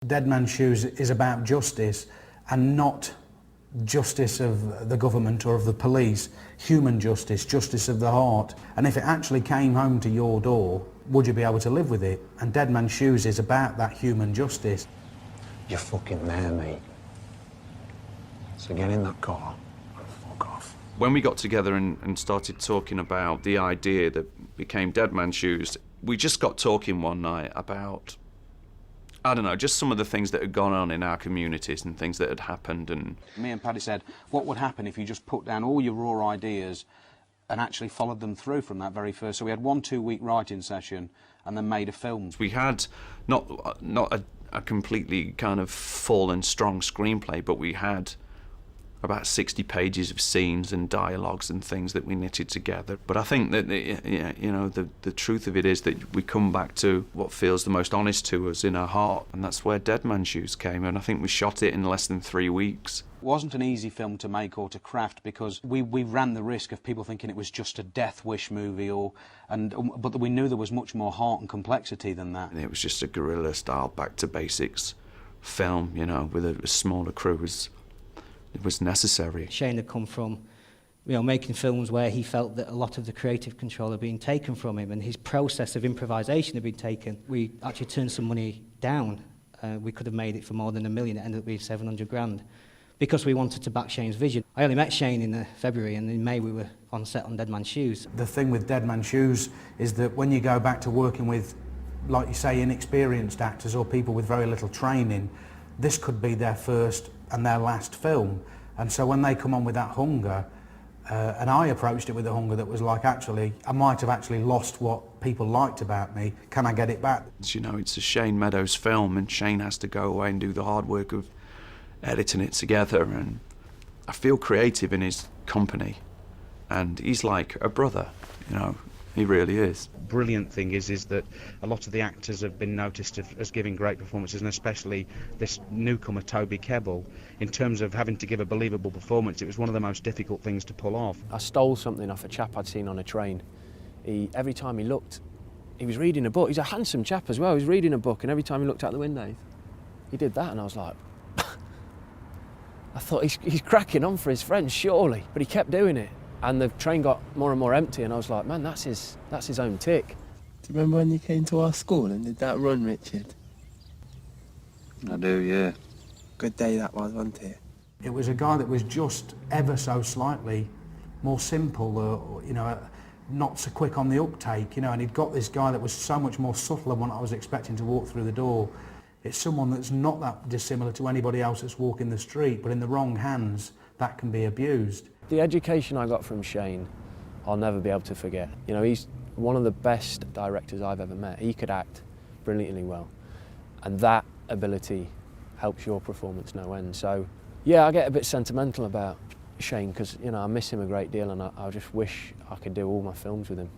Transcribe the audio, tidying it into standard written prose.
Dead Man's Shoes is about justice, and not justice of the government or of the police, human justice, justice of the heart. And if it actually came home to your door, would you be able to live with it? And Dead Man's Shoes is about that human justice. You're fucking there, mate. So get in that car and fuck off. When we got together and started talking about the idea that became Dead Man's Shoes, we just got talking one night about, I don't know, just some of the things that had gone on in our communities and things that had happened. And me and Paddy said, what would happen if you just put down all your raw ideas and actually followed them through from that very first? So we had 1 2-week writing session and then made a film. We had not a completely kind of full and strong screenplay, but we had about 60 pages of scenes and dialogues and things that we knitted together. But I think that, you know, the truth of it is that we come back to what feels the most honest to us in our heart, and that's where Dead Man's Shoes came. And I think we shot it in less than 3 weeks. It wasn't an easy film to make or to craft, because we ran the risk of people thinking it was just a death wish movie, but we knew there was much more heart and complexity than that. And it was just a guerrilla style, back to basics film, you know, with a smaller crew. It was necessary. Cheyne had come from, you know, making films where he felt that a lot of the creative control had been taken from him, and his process of improvisation had been taken. We actually turned some money down. We could have made it for more than $1 million. It ended up being 700 grand, because we wanted to back Cheyne's vision. I only met Cheyne in February, and in May we were on set on Dead Man's Shoes. The thing with Dead Man's Shoes is that when you go back to working with, like you say, inexperienced actors or people with very little training, this could be their first and their last film. And so when they come on with that hunger, and I approached it with a hunger that was like, actually, I might have actually lost what people liked about me. Can I get it back? You know, it's a Cheyne Meadows film, and Cheyne has to go away and do the hard work of editing it together. And I feel creative in his company, and he's like a brother, you know. He really is. Brilliant thing is that a lot of the actors have been noticed as giving great performances, and especially this newcomer Toby Kebbell. In terms of having to give a believable performance, it was one of the most difficult things to pull off. I stole something off a chap I'd seen on a train. Every time he looked, he was reading a book. He's a handsome chap as well. He was reading a book, and every time he looked out the window, he did that, and I was like, I thought he's cracking on for his friends, surely. But he kept doing it. And the train got more and more empty, and I was like, man, that's his own tick. Do you remember when you came to our school and did that run, Richard? I do, yeah. Good day that was, wasn't it? It was a guy that was just ever so slightly more simple, or, you know, not so quick on the uptake, you know, and he'd got this guy that was so much more subtle than what I was expecting to walk through the door. It's someone that's not that dissimilar to anybody else that's walking the street, but in the wrong hands, that can be abused. The education I got from Cheyne, I'll never be able to forget. You know, he's one of the best directors I've ever met. He could act brilliantly well, and that ability helps your performance no end. So, yeah, I get a bit sentimental about Cheyne, because, you know, I miss him a great deal, and I just wish I could do all my films with him.